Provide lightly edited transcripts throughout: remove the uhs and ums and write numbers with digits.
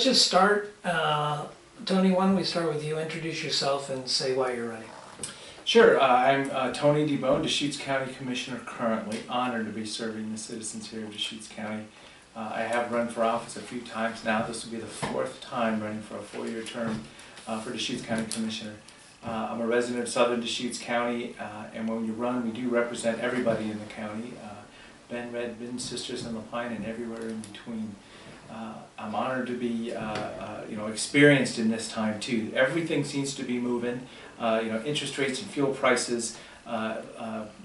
let's just start. Tony, why don't we start with you? Introduce yourself and say why you're running. Sure, I'm Tony DeBone, Deschutes County Commissioner currently. Honored to be serving the citizens here of Deschutes County. I have run for office a few times now. This will be the 4th time running for a 4-year term for Deschutes County Commissioner. I'm a resident of southern Deschutes County, and when we run, we do represent everybody in the county. Bend, Red, Bend, Sisters, and LaPine, and everywhere in between. I'm honored to be, experienced in this time too. Everything seems to be moving. Interest rates and fuel prices,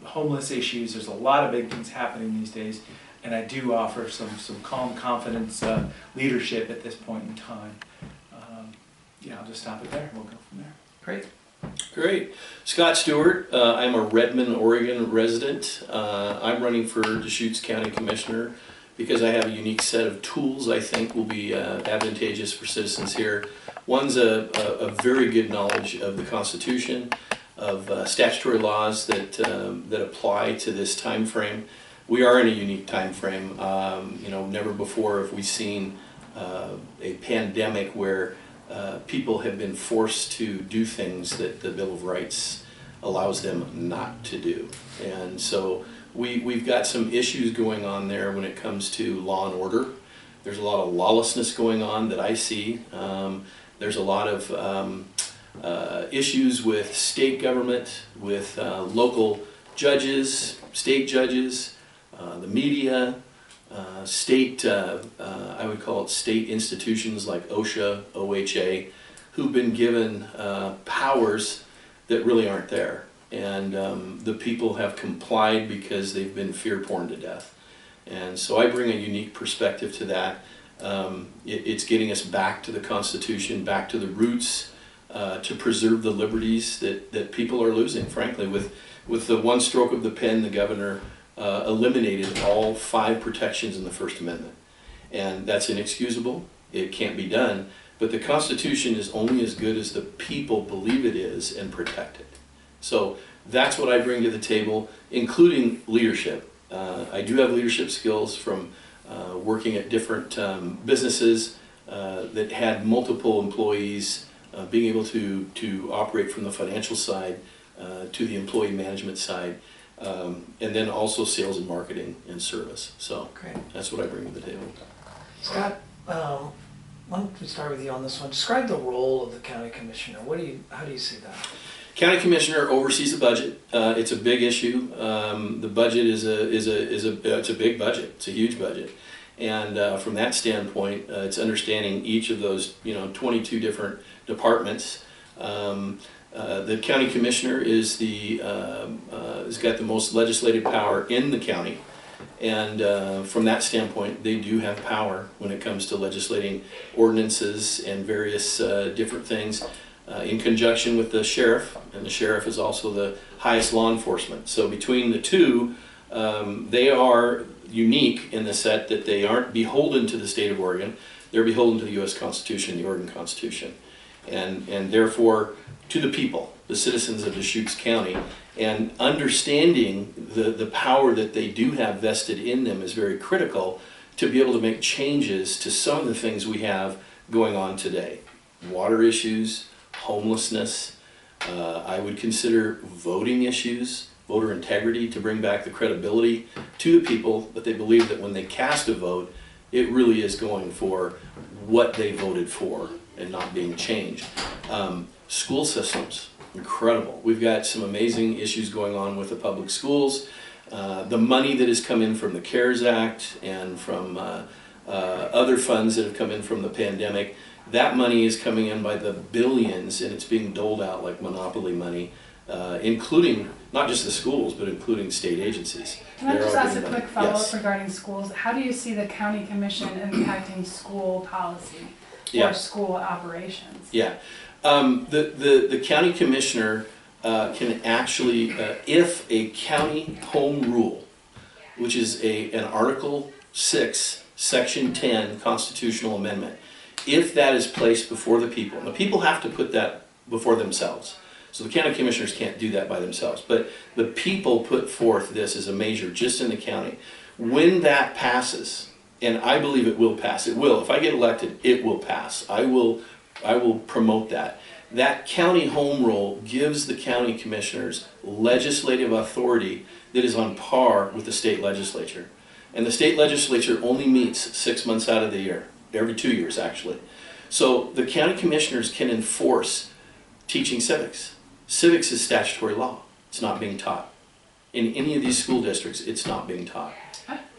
homeless issues. There's a lot of big things happening these days, and I do offer some calm, confidence leadership at this point in time. I'll just stop it there. We'll go from there. Great. Great. Scott Stewart. I'm a Redmond, Oregon resident. I'm running for Deschutes County Commissioner because I have a unique set of tools I think will be advantageous for citizens here. One's a very good knowledge of the Constitution, of statutory laws that apply to this time frame. We are in a unique time frame. Never before have we seen a pandemic where people have been forced to do things that the Bill of Rights allows them not to do. And so we've got some issues going on there when it comes to law and order. There's a lot of lawlessness going on that I see. There's a lot of issues with state government, with local judges, state judges, the media, state, I would call it state institutions like OSHA, OHA, who've been given powers that really aren't there. And the people have complied because they've been fear-porn to death. And so I bring a unique perspective to that. It's getting us back to the Constitution, back to the roots, to preserve the liberties that people are losing, frankly. With the one stroke of the pen, the governor eliminated all 5 protections in the First Amendment. And that's inexcusable. It can't be done. But the Constitution is only as good as the people believe it is and protect it. So that's what I bring to the table, including leadership. I do have leadership skills from working at different businesses that had multiple employees, being able to operate from the financial side to the employee management side, and then also sales and marketing and service. So Great. That's what I bring to the table. Scott, why don't we start with you on this one? Describe the role of the county commissioner. How do you see that? County Commissioner oversees the budget. It's a big issue. The budget it's a big budget. It's a huge budget, and from that standpoint, it's understanding each of those 22 different departments. The County Commissioner has got the most legislative power in the county, and from that standpoint, they do have power when it comes to legislating ordinances and various different things. In conjunction with the sheriff, and the sheriff is also the highest law enforcement. So between the two, they are unique in the set that they aren't beholden to the state of Oregon. They're beholden to the U.S. Constitution, the Oregon Constitution, and therefore to the people, the citizens of Deschutes County. And understanding the power that they do have vested in them is very critical to be able to make changes to some of the things we have going on today. Water issues, homelessness, I would consider voting issues, voter integrity, to bring back the credibility to the people that they believe that when they cast a vote, it really is going for what they voted for and not being changed. School systems, incredible. We've got some amazing issues going on with the public schools. The money that has come in from the CARES Act and from other funds that have come in from the pandemic, that money is coming in by the billions, and it's being doled out like monopoly money, including not just the schools, but including state agencies. Can I just ask a quick follow-up Yes. regarding schools? How do you see the county commission impacting school policy or Yeah. school operations? Yeah, the county commissioner can actually, if a county home rule, which is an Article 6, Section 10 constitutional amendment, if that is placed before the people, and the people have to put that before themselves. So the county commissioners can't do that by themselves, but the people put forth this as a measure just in the county. When that passes, and I believe it will pass. It will. If I get elected, it will pass. I will promote that. That county home rule gives the county commissioners legislative authority that is on par with the state legislature. And the state legislature only meets 6 months out of the year, every 2 years actually. So the county commissioners can enforce teaching civics. Civics is statutory law. It's not being taught. In any of these school districts, it's not being taught.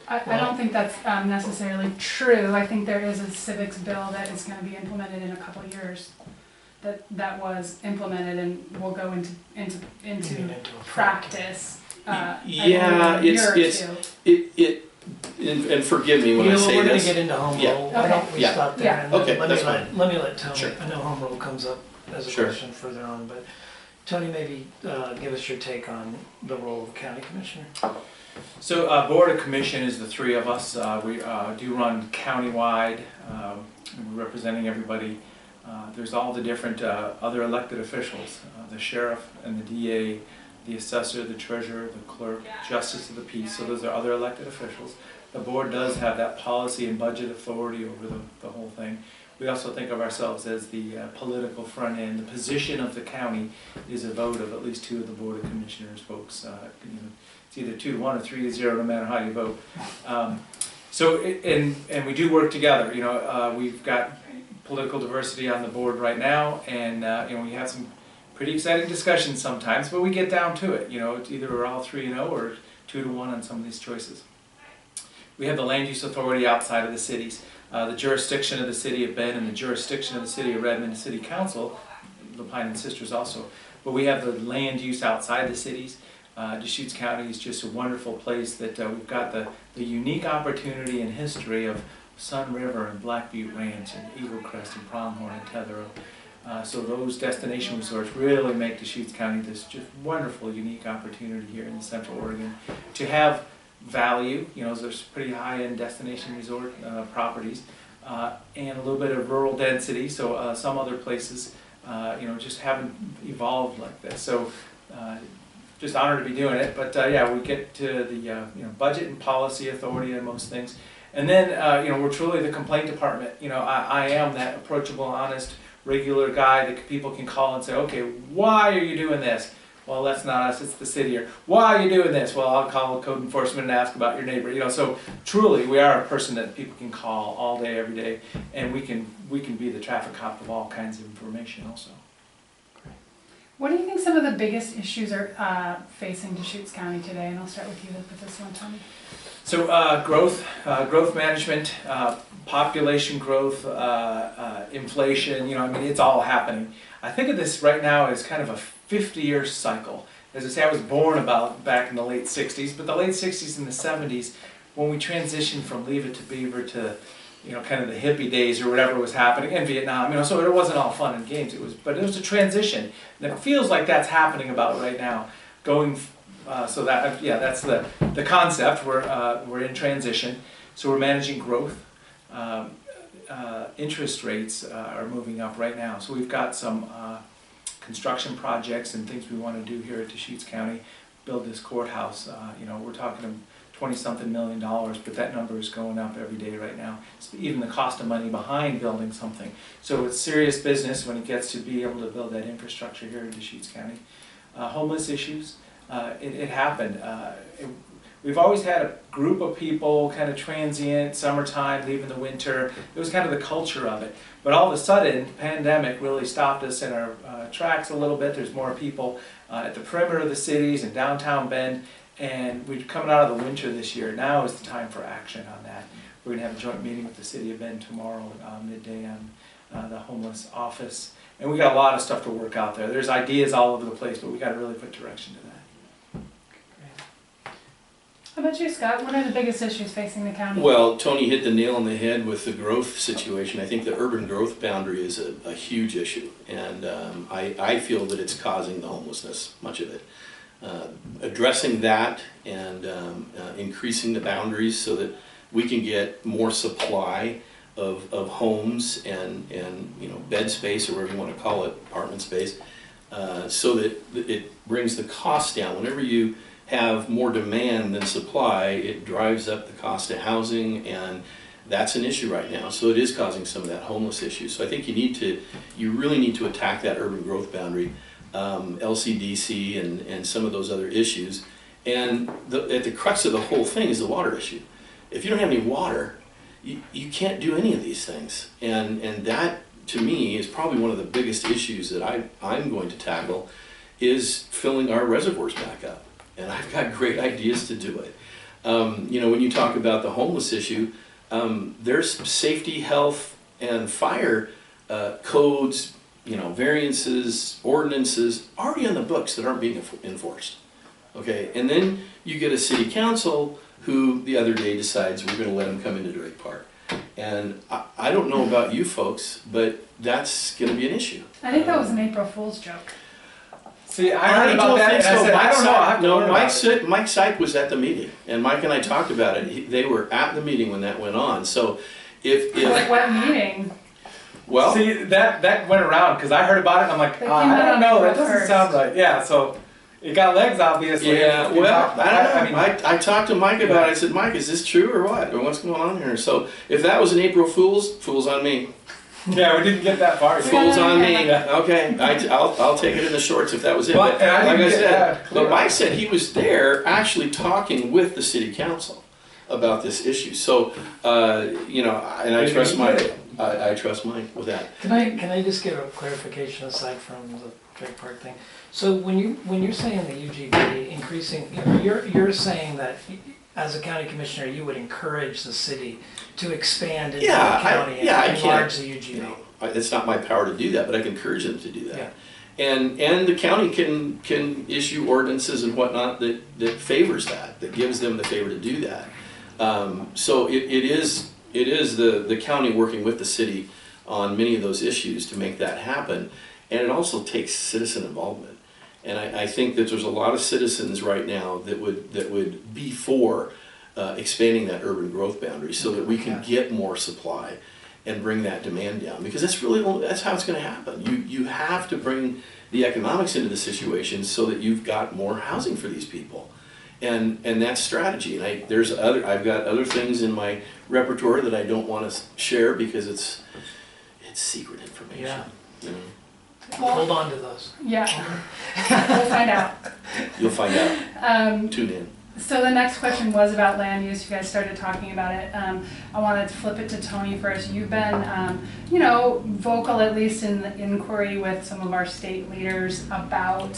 I don't think that's necessarily true. I think there is a civics bill that is going to be implemented in a couple of years. That was implemented and will go into practice. Yeah, and forgive me when I say we're this. We're going to get into home Yeah. rule. Why don't we stop there? Yeah. And then Okay, let me let Tony. Sure. I know home rule comes up as a question further on, but Tony, maybe give us your take on the role of the county commissioner. So Board of Commission is the three of us. We do run countywide, we're representing everybody. There's all the different other elected officials, the sheriff and the DA, the assessor, the treasurer, the clerk, justice of the peace. So those are other elected officials. The board does have that policy and budget authority over the whole thing. We also think of ourselves as the political front end. The position of the county is a vote of at least 2 of the Board of Commissioners folks. It's either 2-1 or 3-0, no matter how you vote. And we do work together. We've got political diversity on the board right now, and we have some pretty exciting discussions sometimes, but we get down to it. It's either we're all 3-0 or 2-1 on some of these choices. We have the land use authority outside of the cities. The jurisdiction of the city of Bend and the jurisdiction of the city of Redmond City Council, Lapine and Sisters also. But we have the land use outside the cities. Deschutes County is just a wonderful place that we've got the unique opportunity and history of Sun River and Black Butte Ranch and Eagle Crest and Pronghorn and Tetherow. So those destination resorts really make Deschutes County this just wonderful, unique opportunity here in Central Oregon to have value. There's pretty high-end destination resort properties and a little bit of rural density. So some other places, just haven't evolved like this. So just honored to be doing it. But yeah, we get to the budget and policy authority on most things. And then, we're truly the complaint department. I am that approachable, honest, regular guy that people can call and say, okay, why are you doing this? Well, that's not us, it's the city. Or, why are you doing this? Well, I'll call code enforcement and ask about your neighbor. So truly, we are a person that people can call all day, every day, and we can be the traffic cop of all kinds of information also. What do you think some of the biggest issues are facing Deschutes County today? And I'll start with you with this one, Tony. So growth management, population growth, inflation, it's all happening. I think of this right now as kind of a 50-year cycle. As I say, I was born back in the late 60s, but the late 60s and the 70s, when we transitioned from Leave It to Beaver to, kind of the hippie days or whatever was happening in Vietnam, so it wasn't all fun and games. But it was a transition, and it feels like that's happening about right now. So that's the concept. We're in transition, so we're managing growth. Interest rates are moving up right now, so we've got some construction projects and things we want to do here at Deschutes County. Build this courthouse. We're talking $20-something million, but that number is going up every day right now. It's even the cost of money behind building something. So it's serious business when it gets to be able to build that infrastructure here in Deschutes County. Homeless issues. It happened. We've always had a group of people, kind of transient, summertime, leaving the winter. It was kind of the culture of it. But all of a sudden, the pandemic really stopped us in our tracks a little bit. There's more people at the perimeter of the cities and downtown Bend. And we're coming out of the winter this year. Now is the time for action on that. We're going to have a joint meeting with the City of Bend tomorrow, midday, on the homeless office. And we got a lot of stuff to work out there. There's ideas all over the place, but we got to really put direction to that. How about you, Scott? What are the biggest issues facing the county? Well, Tony hit the nail on the head with the growth situation. I think the urban growth boundary is a huge issue, and I feel that it's causing the homelessness, much of it. Addressing that and increasing the boundaries so that we can get more supply of homes and bed space, or whatever you want to call it, apartment space, so that it brings the cost down. Whenever you have more demand than supply, it drives up the cost of housing, and that's an issue right now. So it is causing some of that homeless issue. So I think you really need to attack that urban growth boundary, LCDC and some of those other issues. And at the crux of the whole thing is the water issue. If you don't have any water, you can't do any of these things. And that, to me, is probably one of the biggest issues that I'm going to tackle, is filling our reservoirs back up. And I've got great ideas to do it. You know, when you talk about the homeless issue, there's safety, health, and fire codes, you know, variances, ordinances already on the books that aren't being enforced. Okay, and then you get a city council who the other day decides we're going to let them come into Drake Park. And I don't know about you folks, but that's going to be an issue. I think that was an April Fool's joke. See, I heard about that, and I said, I don't know. I have to learn Mike Sype was at the meeting, and Mike and I talked about it. They were at the meeting when that went on. So if What meeting? well, see, that went around, because I heard about it, and I'm like, I don't know, that doesn't sound right. Yeah, so it got legs, obviously. yeah, well, I don't know. I mean, I talked to Mike about it. I said, Mike, is this true or what? Or what's going on here? So if that was an April Fool's on me. yeah, we didn't get that far yet. Fool's on me. Yeah. Okay, I'll take it in the shorts if that was it. But, But and I like didn't I get said, that clear. but Mike said he was there actually talking with the city council about this issue. So you know, and I trust Mike. I trust Mike with that. Can I just get a clarification aside from the Drake Park thing? So when you're saying the UGB increasing, you're saying that as a county commissioner, you would encourage the city to expand into the county and enlarge the UGB. You know, it's not my power to do that, but I can encourage them to do that. Yeah. And the county can issue ordinances and whatnot that favors that gives them the favor to do that. So it is the county working with the city on many of those issues to make that happen, and it also takes citizen involvement. And I think that there's a lot of citizens right now that would be for expanding that urban growth boundary so that we can get more supply and bring that demand down, because that's how it's going to happen. You have to bring the economics into the situation so that you've got more housing for these people, and that's strategy. And I've got other things in my repertoire that I don't want to share because it's secret information. Yeah. You know? Well, Hold on to those. Yeah, we'll find out. You'll find out. Tune in. So the next question was about land use. You guys started talking about it. I wanted to flip it to Tony first. You've been, you know, vocal at least in the inquiry with some of our state leaders about,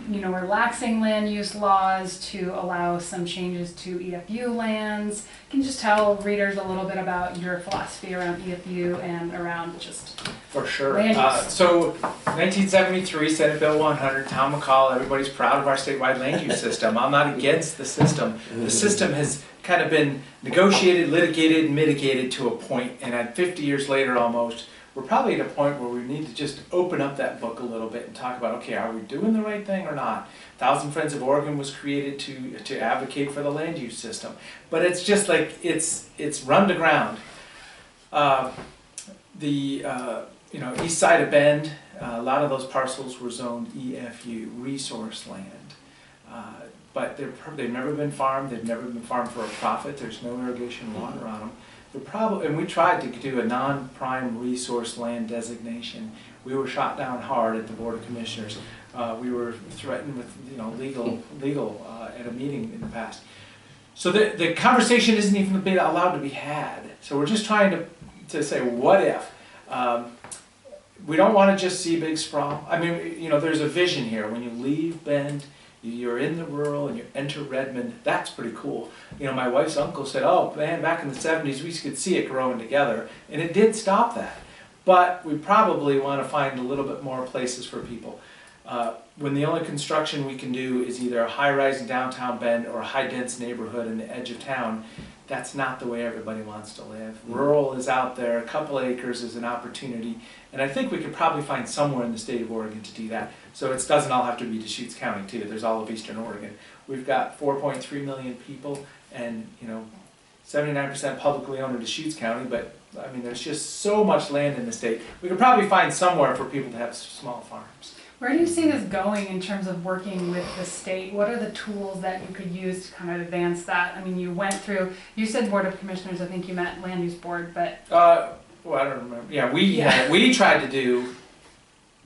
you know, relaxing land use laws to allow some changes to EFU lands. Can you just tell readers a little bit about your philosophy around EFU and around just For sure. land use? So 1973, Senate Bill 100, Tom McCall, everybody's proud of our statewide land use system. I'm not against the system. The system has kind of been negotiated, litigated, and mitigated to a point, and at 50 years later almost, we're probably at a point where we need to just open up that book a little bit and talk about, okay, are we doing the right thing or not? Thousand Friends of Oregon was created to advocate for the land use system. But it's just like, it's run to ground. You know, east side of Bend, a lot of those parcels were zoned EFU, resource land. But they've never been farmed, they've never been farmed for a profit, there's no irrigation water on them. And we tried to do a non-prime resource land designation. We were shot down hard at the Board of Commissioners. We were threatened with, you know, legal at a meeting in the past. So the conversation isn't even being allowed to be had. So we're just trying to say, what if? We don't want to just see big sprawl. I mean, you know, there's a vision here. When you leave Bend, you're in the rural and you enter Redmond, that's pretty cool. You know, my wife's uncle said, oh man, back in the 70s we could see it growing together, and it did stop that. But we probably want to find a little bit more places for people. When the only construction we can do is either a high-rise in downtown Bend or a high-dense neighborhood in the edge of town, that's not the way everybody wants to live. Rural is out there, a couple acres is an opportunity, and I think we could probably find somewhere in the state of Oregon to do that. So it doesn't all have to be Deschutes County too, there's all of Eastern Oregon. We've got 4.3 million people, and you know, 79% publicly owned in Deschutes County, but I mean there's just so much land in the state. We could probably find somewhere for people to have small farms. Where do you see this going in terms of working with the state? What are the tools that you could use to kind of advance that? I mean, you went through, you said Board of Commissioners, I think you meant Land Use Board, but. Well, I don't remember. Yeah, we tried to do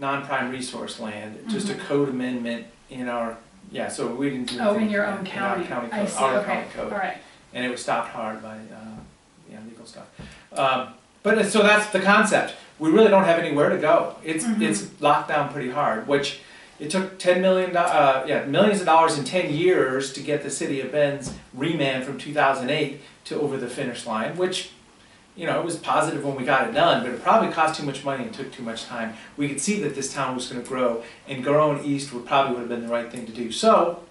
non-prime resource land, just a code amendment in our, so we didn't do anything in your own county. In our county I code, see, our okay, county code. all right. And it was stopped hard by legal stuff. But so that's the concept. We really don't have anywhere to go. It's locked down pretty hard, which it took millions of dollars in 10 years to get the city of Bend's remand from 2008 to over the finish line, which, it was positive when we got it done, but it probably cost too much money and took too much time. We could see that this town was going to grow, and growing east would have been the right thing to do. So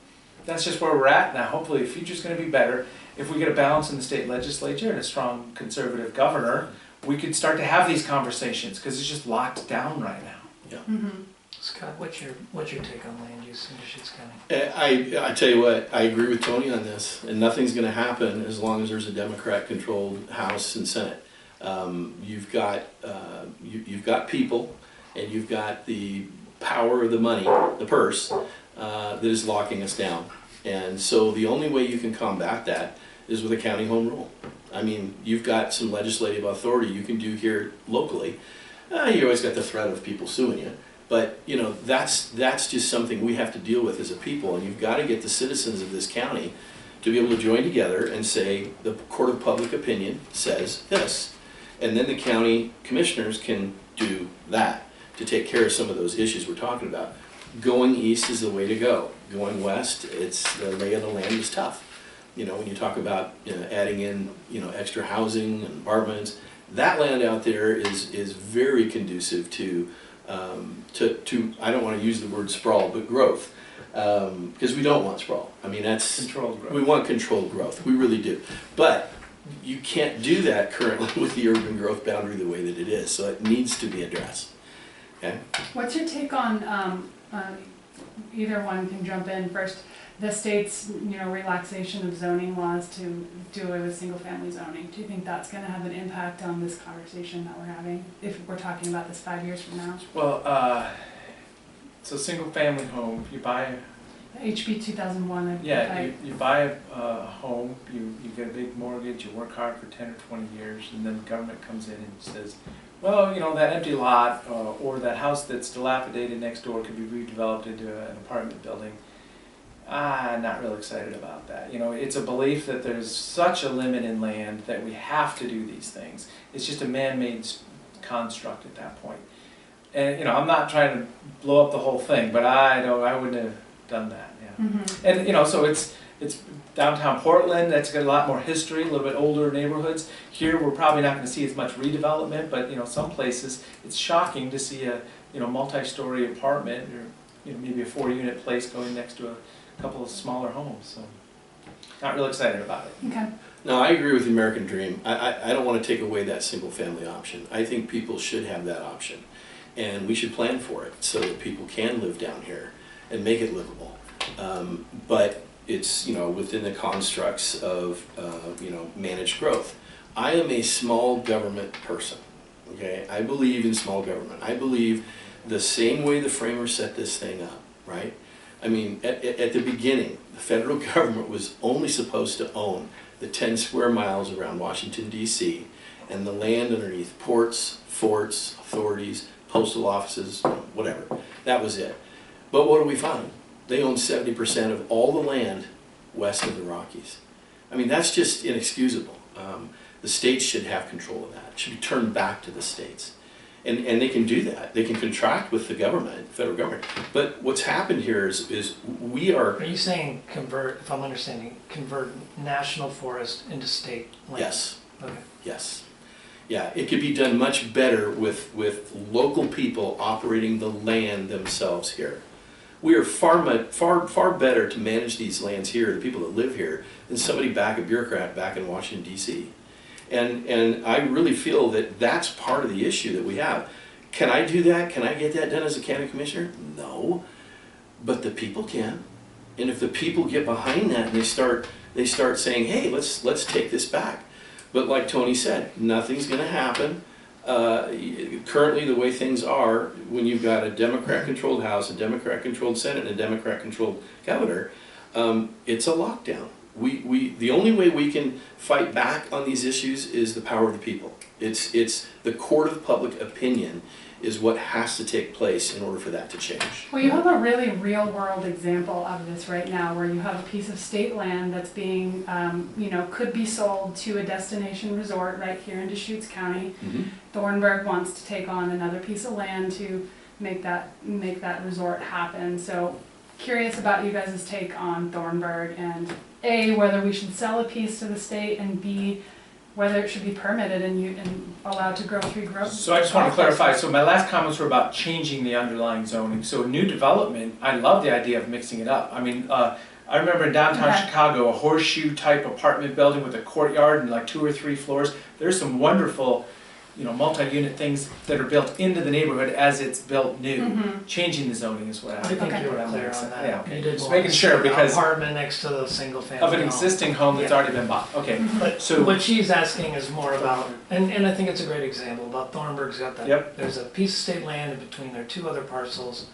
that's just where we're at now. Hopefully the future's going to be better. If we get a balance in the state legislature and a strong conservative governor, we could start to have these conversations, because it's just locked down right now. Yeah. Scott, what's your take on land use in Deschutes County? I tell you what, I agree with Tony on this, and nothing's going to happen as long as there's a Democrat-controlled House and Senate. You've got people, and you've got the power of the money, the purse, that is locking us down. And so the only way you can combat that is with a county home rule. I mean, you've got some legislative authority you can do here locally. You always got the threat of people suing you. But, that's just something we have to deal with as a people, and you've got to get the citizens of this county to be able to join together and say, the court of public opinion says this. And then the county commissioners can do that to take care of some of those issues we're talking about. Going east is the way to go. Going west, the lay of the land is tough. When you talk about adding in, extra housing and apartments, that land out there is very conducive to I don't want to use the word sprawl, but growth, because we don't want sprawl. I mean, that's controlled growth. We want controlled growth. We really do. But you can't do that currently with the urban growth boundary the way that it is. So it needs to be addressed. Okay. What's your take on either one can jump in first? The state's relaxation of zoning laws to do away with single-family zoning. Do you think that's going to have an impact on this conversation that we're having, if we're talking about this 5 years from now? Well, so single-family home, you buy HB 2001. you buy a home, you get a big mortgage, you work hard for 10 or 20 years, and then the government comes in and says, well, that empty lot or that house that's dilapidated next door could be redeveloped into an apartment building. I'm not real excited about that. It's a belief that there's such a limit in land that we have to do these things. It's just a man-made construct at that point. And I'm not trying to blow up the whole thing, but I wouldn't have done that. Yeah. And so it's downtown Portland. That's got a lot more history, a little bit older neighborhoods. Here we're probably not going to see as much redevelopment, but some places it's shocking to see a multi-story apartment or maybe a 4-unit place going next to a couple of smaller homes, so not real excited about it. Okay. No, I agree with the American dream. I don't want to take away that single family option. I think people should have that option, and we should plan for it so that people can live down here and make it livable. But it's within the constructs of managed growth. I am a small government person. Okay, I believe in small government. I believe the same way the framers set this thing up, right? I mean, at the beginning, the federal government was only supposed to own the 10 square miles around Washington, D.C., and the land underneath ports, forts, authorities, postal offices, whatever. That was it. But what do we find? They own 70% of all the land west of the Rockies. I mean, that's just inexcusable. The states should have control of that. It should be turned back to the states. And they can do that. They can contract with the government, federal government. But what's happened here is we are... Are you saying convert, if I'm understanding, convert national forest into state land? Yes. Okay. Yes. Yeah, it could be done much better with local people operating the land themselves here. We are far better to manage these lands here, the people that live here, than somebody a bureaucrat back in Washington, D.C. And I really feel that that's part of the issue that we have. Can I do that? Can I get that done as a county commissioner? No, but the people can. And if the people get behind that and they start saying, hey, let's take this back. But like Tony said, nothing's going to happen currently the way things are, when you've got a Democrat-controlled House, a Democrat-controlled Senate, and a Democrat-controlled governor, it's a lockdown. The only way we can fight back on these issues is the power of the people. It's the court of public opinion is what has to take place in order for that to change. Well, you have a really real-world example of this right now, where you have a piece of state land that's being, could be sold to a destination resort right here in Deschutes County. Mm-hmm. Thornburg wants to take on another piece of land to make that resort happen. So, curious about you guys' take on Thornburg, and A, whether we should sell a piece to the state, and B, whether it should be permitted and allowed to grow tree growth. So I just want to clarify, so my last comments were about changing the underlying zoning. So new development, I love the idea of mixing it up. I mean, I remember in downtown Chicago, a horseshoe type apartment building with a courtyard and like 2 or 3 floors. There's some wonderful, multi-unit things that are built into the neighborhood as it's built new. Mm-hmm. Changing the zoning is what I think Okay. you were clear on that. Yeah, okay. You did Just want making to sure, say an because apartment next to the single family of an home. existing home that's already been bought. Okay, But so what she's asking is more about, and I think it's a great example, about Thornburg's got that. Yep. There's a piece of state land in between their 2 other parcels.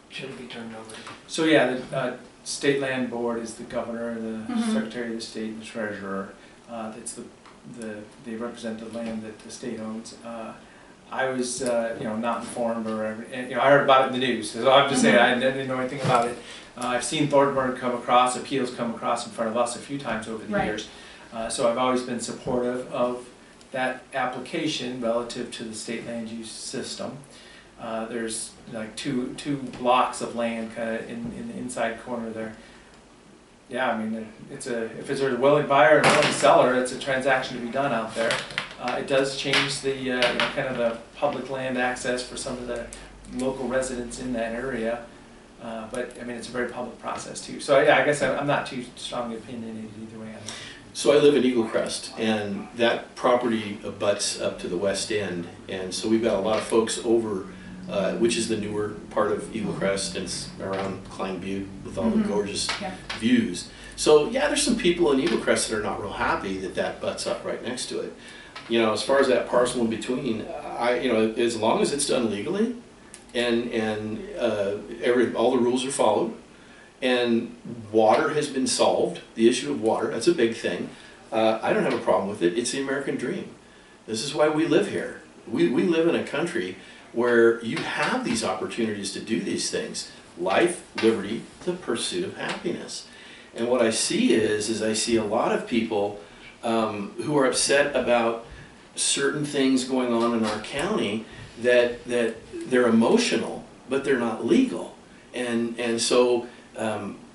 Should it be turned over? So yeah, the state land board is the governor, the Mhm. secretary of the state, and the treasurer. That's they represent the land that the state owns. I was not informed, I heard about it in the news. So I'm just saying I didn't know anything about it. I've seen Thornburg come across, appeals come across in front of us a few times over the Right. years. So I've always been supportive of that application relative to the state land use system. There's like two blocks of land kind of in the inside corner there. Yeah, I mean, if it's a willing buyer and willing seller, it's a transaction to be done out there. It does change the kind of the public land access for some of the local residents in that area. But I mean, it's a very public process too. So yeah, I guess I'm not too strongly opinionated either way on it. So I live in Eagle Crest, and that property abuts up to the west end, and so we've got a lot of folks over, which is the newer part of Eagle Crest, and it's around Klein Butte with all the gorgeous views. So yeah, there's some people in Eagle Crest that are not real happy that butts up right next to it. As far as that parcel in between, as long as it's done legally, and all the rules are followed, and water has been solved, the issue of water, that's a big thing. I don't have a problem with it. It's the American dream. This is why we live here. We live in a country where you have these opportunities to do these things. Life, liberty, the pursuit of happiness. And what I see is I see a lot of people who are upset about certain things going on in our county that they're emotional, but they're not legal. And so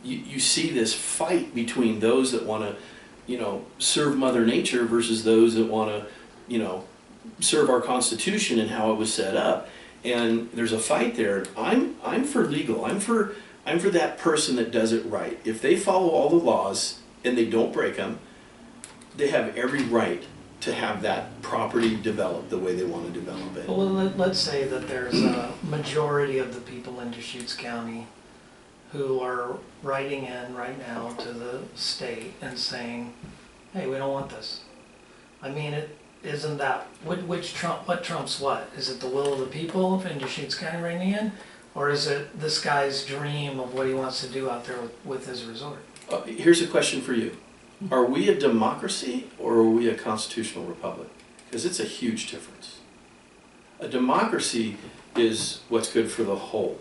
you see this fight between those that want to, serve Mother Nature versus those that want to, serve our Constitution and how it was set up. And there's a fight there. I'm for legal. I'm for that person that does it right. If they follow all the laws and they don't break them, they have every right to have that property developed the way they want to develop it. Well, let's say that there's a majority of the people in Deschutes County who are writing in right now to the state and saying, hey, we don't want this. I mean, isn't that, what trumps what? Is it the will of the people in Deschutes County writing in? Or is it this guy's dream of what he wants to do out there with his resort? Here's a question for you. Are we a democracy or are we a constitutional republic? Because it's a huge difference. A democracy is what's good for the whole.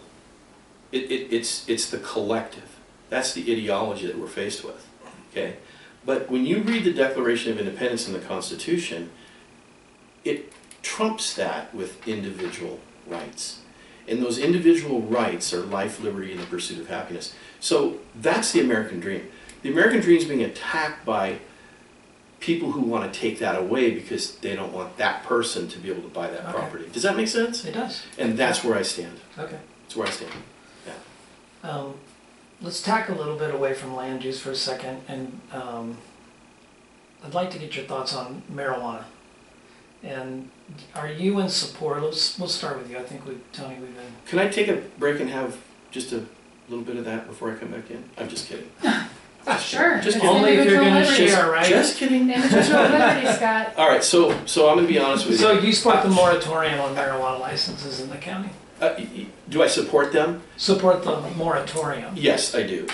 It's the collective. That's the ideology that we're faced with. Okay? But when you read the Declaration of Independence in the Constitution, it trumps that with individual rights. And those individual rights are life, liberty, and the pursuit of happiness. So that's the American dream. The American dream is being attacked by people who want to take that away because they don't want that person to be able to buy that property. Does that make sense? It does. And that's where I stand. Okay. That's where I stand. Yeah. Let's tack a little bit away from land use for a second, and I'd like to get your thoughts on marijuana. And are you in support? We'll start with you. I think Tony, we've been. Can I take a break and have just a little bit of that before I come back in? I'm just kidding. Sure. Just It's Only if you're individual gonna liberty. share, right? Just kidding. Individual liberty, Scott. All right, so I'm gonna be honest with So you. you support the moratorium on marijuana licenses in the county? Do I support them? Support the moratorium? Yes, I do.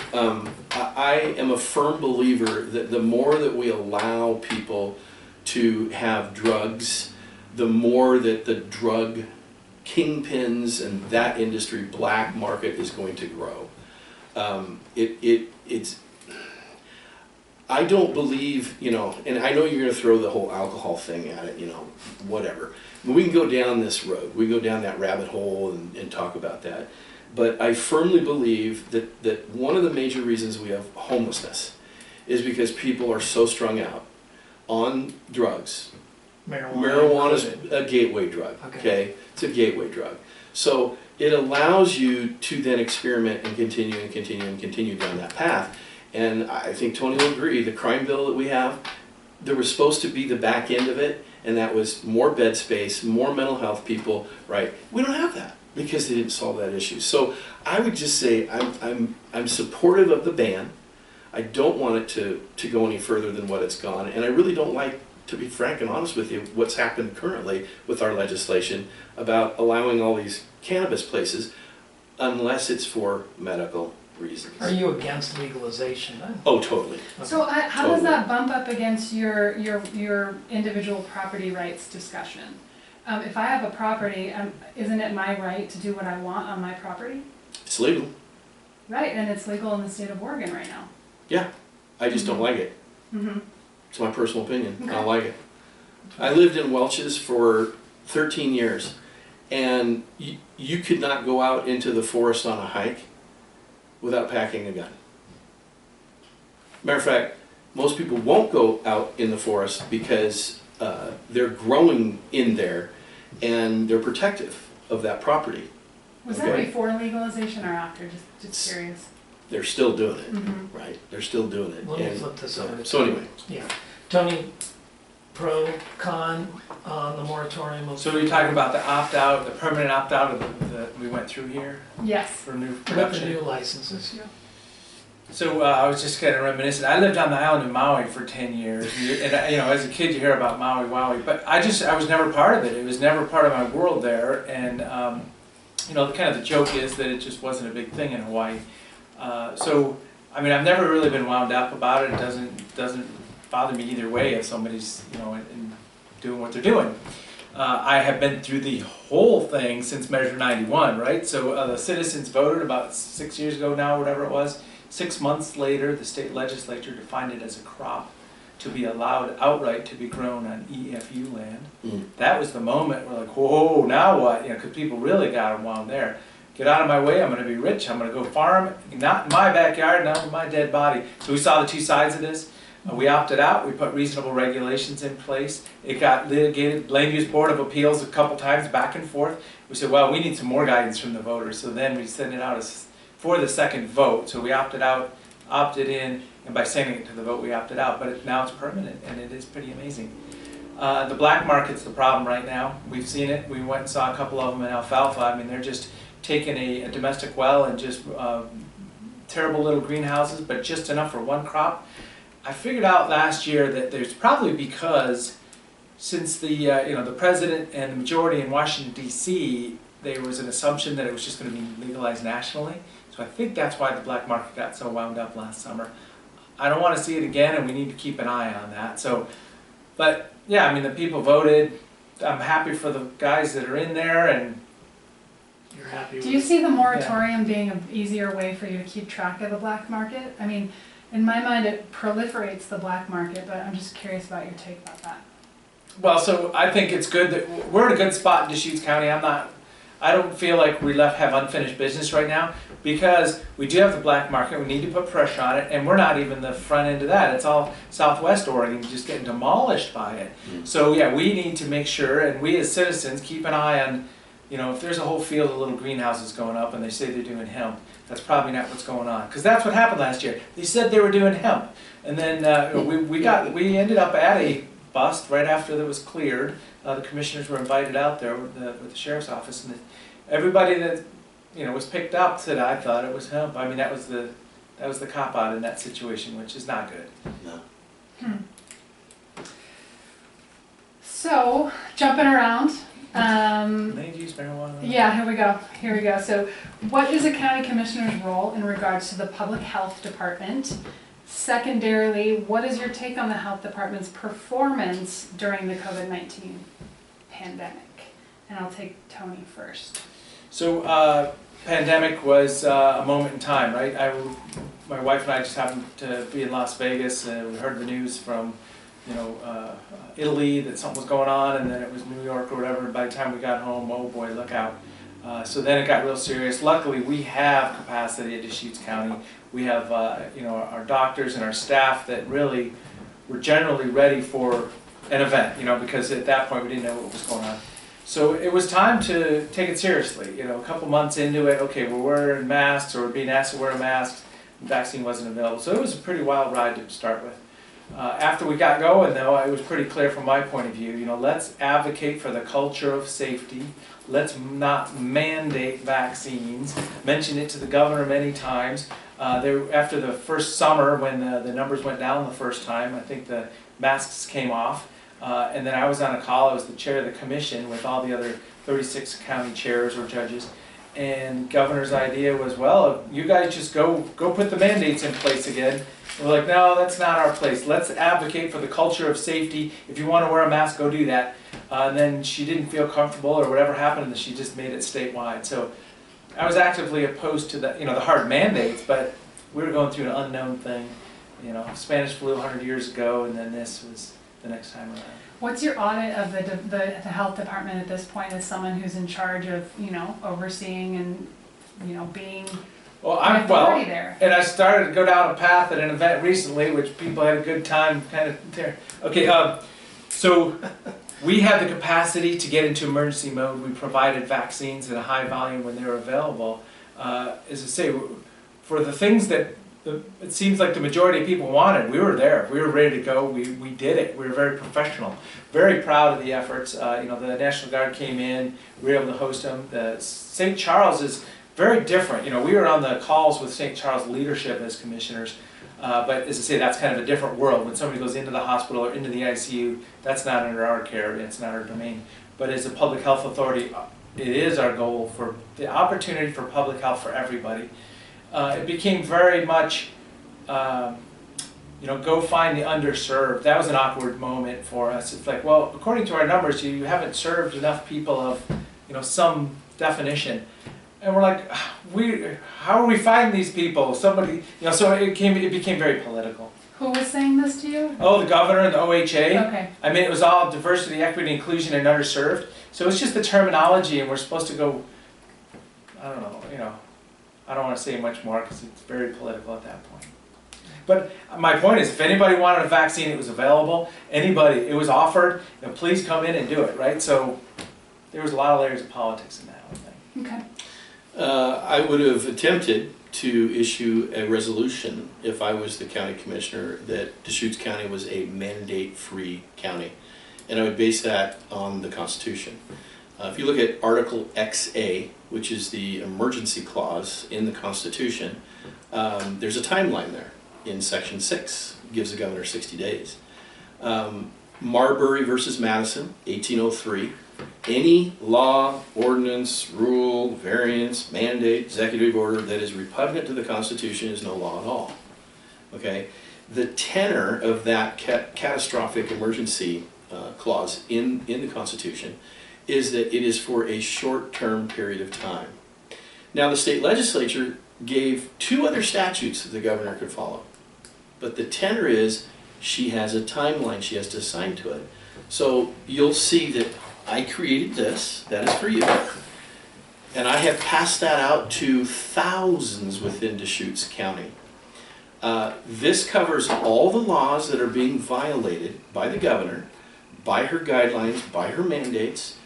I am a firm believer that the more that we allow people to have drugs, the more that the drug kingpins and that industry, black market, is going to grow. It's. I don't believe, and I know you're going to throw the whole alcohol thing at it, whatever. We can go down this road. We go down that rabbit hole and talk about that. But I firmly believe that one of the major reasons we have homelessness is because people are so strung out on drugs. Marijuana is a gateway drug, okay? It's a gateway drug. So it allows you to then experiment and continue and continue and continue down that path. And I think Tony will agree, the crime bill that we have, there was supposed to be the back end of it, and that was more bed space, more mental health people, right? We don't have that because they didn't solve that issue. So I would just say I'm supportive of the ban. I don't want it to go any further than what it's gone, and I really don't like, to be frank and honest with you, what's happened currently with our legislation about allowing all these cannabis places unless it's for medical reasons. Are you against legalization then? Oh, totally. So how does that bump up against your individual property rights discussion? If I have a property, isn't it my right to do what I want on my property? It's legal. Right, and it's legal in the state of Oregon right now. Yeah, I just don't like it. Mm-hmm. It's my personal opinion. Okay. I don't like it. I lived in Welch's for 13 years, and you could not go out into the forest on a hike without packing a gun. Matter of fact, most people won't go out in the forest because they're growing in there and they're protective of that property. Was that before legalization or after? Just curious. They're still doing it, Mm-hmm. right? They're still doing it. Let me flip this over. So anyway. Yeah. Tony, pro, con on the moratorium? So you're talking about the opt-out, the permanent opt-out that we went through here Yes. for new With the production? new licenses, yeah. So I was just kind of reminiscent. I lived on the island of Maui for 10 years, and as a kid you hear about Maui, Wowie, but I was never part of it. It was never part of my world there, and kind of the joke is that it just wasn't a big thing in Hawaii. So I've never really been wound up about it. It doesn't bother me either way if somebody's and doing what they're doing. I have been through the whole thing since Measure 91, right? So the citizens voted about 6 years ago now, whatever it was. 6 months later, the state legislature defined it as a crop to be allowed outright to be grown on EFU land. Mm. That was the moment we're like, whoa, now what? Because people really got wound there. Get out of my way, I'm going to be rich, I'm going to go farm, not in my backyard, not with my dead body. So we saw the two sides of this. We opted out, we put reasonable regulations in place. It got litigated, Land Use Board of Appeals a couple times, back and forth. We said, well, we need some more guidance from the voters. So then we sent it out as for the second vote. So we opted out, opted in, and by sending it to the vote, we opted out. But now it's permanent, and it is pretty amazing. The black market's the problem right now. We've seen it. We went and saw a couple of them in alfalfa. They're just taking a domestic well and just terrible little greenhouses, but just enough for one crop. I figured out last year that there's probably because since the president and the majority in Washington D.C., there was an assumption that it was just going to be legalized nationally. So I think that's why the black market got so wound up last summer. I don't want to see it again, and we need to keep an eye on that. So, but yeah, the people voted. I'm happy for the guys that are in there, and You're happy with Do you see the moratorium being an easier way for you to keep track of the black market? In my mind, it proliferates the black market, but I'm just curious about your take about that. well, so I think it's good that we're in a good spot in Deschutes County. I don't feel like we have unfinished business right now because we do have the black market. We need to put pressure on it, and we're not even the front end of that. It's all Southwest Oregon just getting demolished by it. Mm. So yeah, we need to make sure, and we as citizens keep an eye on, if there's a whole field of little greenhouses going up and they say they're doing hemp, that's probably not what's going on. Because that's what happened last year. They said they were doing hemp, and then we ended up at a bust right after that was cleared. The commissioners were invited out there with the sheriff's office, and everybody that was picked up said, I thought it was hemp. That was the That was the cop-out in that situation, which is not good. No. So, jumping around, Land use marijuana. yeah, here we go. So, what is a county commissioner's role in regards to the public health department? Secondarily, what is your take on the health department's performance during the COVID-19 pandemic? And I'll take Tony first. So, pandemic was a moment in time, right? My wife and I just happened to be in Las Vegas, and we heard the news from, Italy that something was going on, and then it was New York or whatever. And by the time we got home, oh boy, look out. So then it got real serious. Luckily, we have capacity at Deschutes County. We have, our doctors and our staff that really were generally ready for an event, because at that point we didn't know what was going on. So it was time to take it seriously. A couple months into it, okay, we're wearing masks, or being asked to wear masks. The vaccine wasn't available. So it was a pretty wild ride to start with. After we got going, though, it was pretty clear from my point of view, let's advocate for the culture of safety. Let's not mandate vaccines. Mentioned it to the governor many times. After the first summer, when the numbers went down the first time, I think the masks came off. And then I was on a call. I was the chair of the commission with all the other 36 county chairs or judges. And governor's idea was, well, you guys just go put the mandates in place again. And we're like, no, that's not our place. Let's advocate for the culture of safety. If you want to wear a mask, go do that. And then she didn't feel comfortable, or whatever happened, and she just made it statewide. So I was actively opposed to the hard mandates, but we were going through an unknown thing. Spanish flu 100 years ago, and then this was the next time around. What's your audit of the health department at this point as someone who's in charge of, overseeing and, being an authority there? And I started to go down a path at an event recently, which people had a good time kind of there. Okay, so we had the capacity to get into emergency mode. We provided vaccines at a high volume when they were available. As I say, for the things that it seems like the majority of people wanted, we were there. We were ready to go. We did it. We were very professional. Very proud of the efforts. The National Guard came in. We were able to host them. St. Charles is very different. We were on the calls with St. Charles leadership as commissioners. But as I say, that's kind of a different world. When somebody goes into the hospital or into the ICU, that's not under our care. It's not our domain. But as a public health authority, it is our goal for the opportunity for public health for everybody. It became very much, go find the underserved. That was an awkward moment for us. It's like, well, according to our numbers, you haven't served enough people of, some definition. And we're like, how are we finding these people? Somebody, so it became very political. Who was saying this to you? Oh, the governor and the OHA. Okay. I mean, it was all diversity, equity, inclusion, and underserved. So it's just the terminology, and we're supposed to go, I don't know, I don't want to say much more because it's very political at that point. But my point is, if anybody wanted a vaccine, it was available. It was offered, please come in and do it, right? So there was a lot of layers of politics in that whole thing. Okay. I would have attempted to issue a resolution if I was the county commissioner that Deschutes County was a mandate-free county. And I would base that on the Constitution. If you look at Article XA, which is the emergency clause in the Constitution, there's a timeline there in Section 6. It gives the governor 60 days. Marbury versus Madison, 1803. Any law, ordinance, rule, variance, mandate, executive order that is repugnant to the Constitution is no law at all. Okay? The tenor of that catastrophic emergency clause in the Constitution is that it is for a short-term period of time. Now, the state legislature gave 2 other statutes that the governor could follow. But the tenor is she has a timeline she has to assign to it. So you'll see that I created this, that is for you, and I have passed that out to thousands within Deschutes County. This covers all the laws that are being violated by the governor, by her guidelines, by her mandates.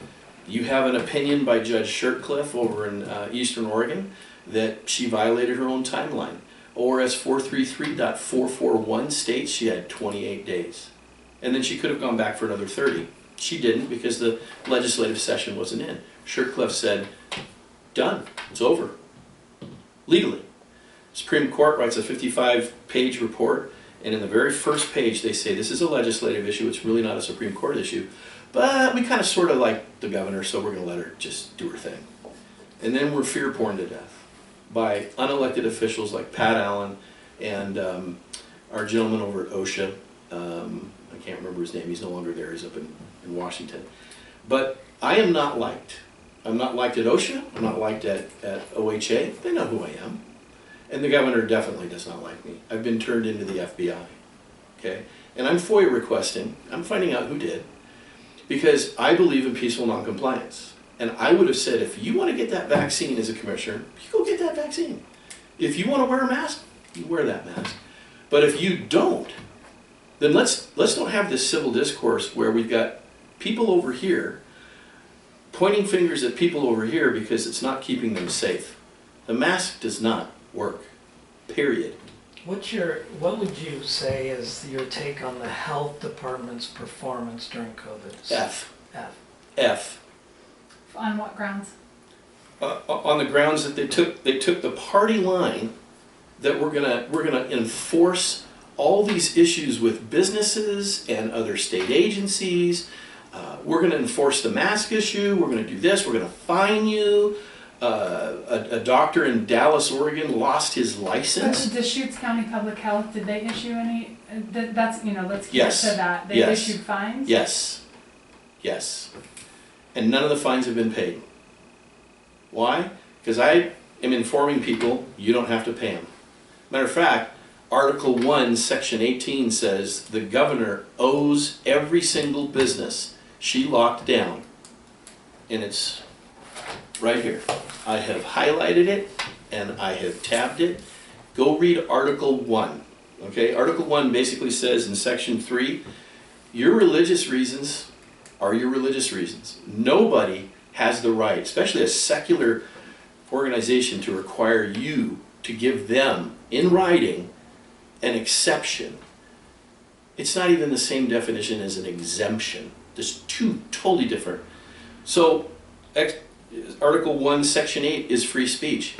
You have an opinion by Judge Shirtcliffe over in Eastern Oregon that she violated her own timeline. ORS 433.441 states she had 28 days. And then she could have gone back for another 30. She didn't because the legislative session wasn't in. Shirtcliffe said, done, it's over, legally. Supreme Court writes a 55-page report, and in the very first page they say this is a legislative issue, it's really not a Supreme Court issue, but we kind of sort of like the governor, so we're going to let her just do her thing. And then we're fear porn to death by unelected officials like Pat Allen and our gentleman over at OSHA. I can't remember his name, he's no longer there, he's up in Washington. But I am not liked. I'm not liked at OSHA, I'm not liked at OHA, they know who I am. And the governor definitely does not like me. I've been turned into the FBI, okay? And I'm FOIA requesting, I'm finding out who did, because I believe in peaceful noncompliance. And I would have said, if you want to get that vaccine as a commissioner, you go get that vaccine. If you want to wear a mask, you wear that mask. But if you don't, then let's don't have this civil discourse where we've got people over here pointing fingers at people over here because it's not keeping them safe. The mask does not work, period. What would you say is your take on the health department's performance during COVID? F. F. F. On what grounds? On the grounds that they took the party line that we're gonna enforce all these issues with businesses and other state agencies. We're going to enforce the mask issue. We're going to do this. We're going to fine you. A doctor in Dallas, Oregon lost his license. But the Deschutes County Public Health, did they issue any, that's, let's get Yes. to that. They Yes. issued fines? Yes. Yes. And none of the fines have been paid. Why? Because I am informing people you don't have to pay them. Matter of fact, Article 1, Section 18 says the governor owes every single business she locked down. And it's right here. I have highlighted it and I have tabbed it. Go read Article 1. Okay? Article 1 basically says in Section 3, your religious reasons are your religious reasons. Nobody has the right, especially a secular organization, to require you to give them, in writing, an exception. It's not even the same definition as an exemption. There's two totally different. So, Article 1, Section 8 is free speech.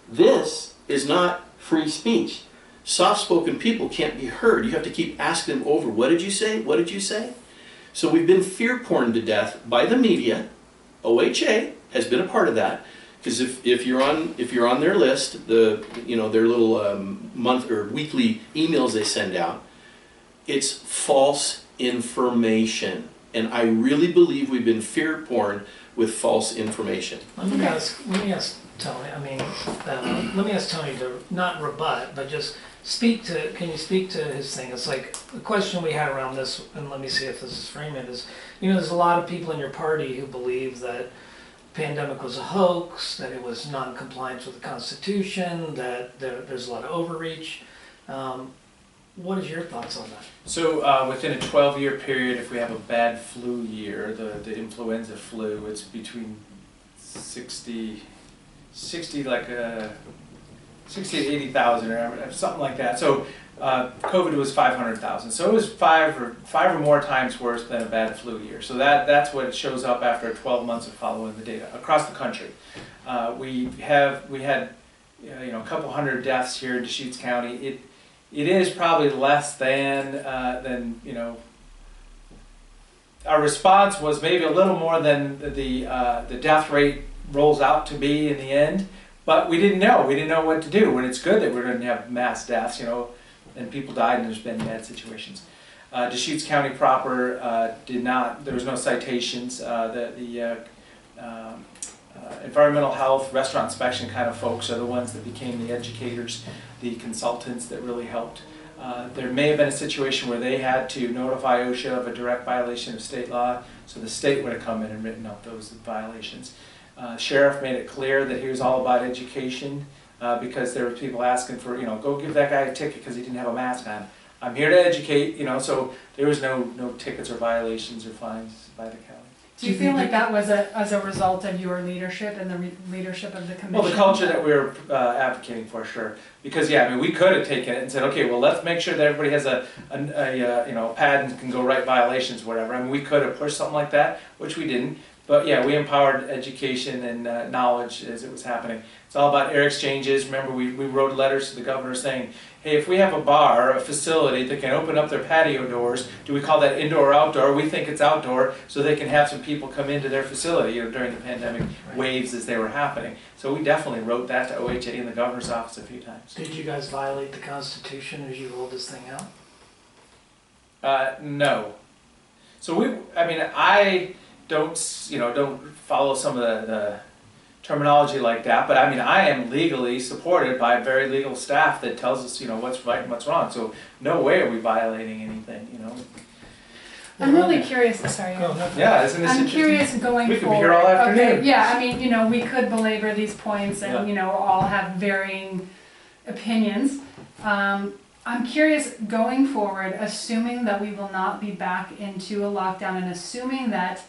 This is not free speech. Soft-spoken people can't be heard. You have to keep asking them over, what did you say? What did you say? So we've been fear-porned to death by the media. OHA has been a part of that. Because if you're on their list, their little month or weekly emails they send out, it's false information, and I really believe we've been fear-porn with false information. Let me ask Tony. Let me ask Tony to not rebut, but just speak to. Can you speak to his thing? It's like the question we had around this, and let me see if this is framing it. Is there's a lot of people in your party who believe that pandemic was a hoax, that it was non-compliance with the Constitution, that there's a lot of overreach. What is your thoughts on that? So within a 12-year period, if we have a bad flu year, the influenza flu, it's between 60 to 80,000 or something like that. So COVID was 500,000. So it was five or more times worse than a bad flu year. So that's what shows up after 12 months of following the data across the country. We had a couple hundred deaths here in Deschutes County. It is probably less than our response was maybe a little more than the death rate rolls out to be in the end. But we didn't know. We didn't know what to do. And it's good that we're going to have mass deaths, and people died and there's been bad situations. Deschutes County proper did not, there was no citations. The environmental health, restaurant inspection kind of folks are the ones that became the educators, the consultants that really helped. There may have been a situation where they had to notify OSHA of a direct violation of state law, so the state would have come in and written up those violations. Sheriff made it clear that he was all about education because there were people asking for, go give that guy a ticket because he didn't have a mask on. I'm here to educate, so there was no tickets or violations or fines by the county. Do you feel like that was as a result of your leadership and the leadership of the commission? Well, the culture that we were advocating for, sure. Because we could have taken it and said, okay, well, let's make sure that everybody has a pad and can go write violations, whatever. We could have pushed something like that, which we didn't. But yeah, we empowered education and knowledge as it was happening. It's all about air exchanges. Remember, we wrote letters to the governor saying, hey, if we have a bar, a facility that can open up their patio doors, do we call that indoor or outdoor? We think it's outdoor, so they can have some people come into their facility, during the pandemic waves as they were happening. So we definitely wrote that to OHA in the governor's office a few times. Did you guys violate the Constitution as you rolled this thing out? No. So I don't follow some of the terminology like that, but I am legally supported by very legal staff that tells us, what's right and what's wrong. So no way are we violating anything, I'm really curious, sorry. Go ahead. Yeah, isn't this I'm interesting? curious going We could be forward. here all afternoon. Okay, yeah, we could belabor these points and, Yeah. all have varying opinions. I'm curious going forward, assuming that we will not be back into a lockdown and assuming that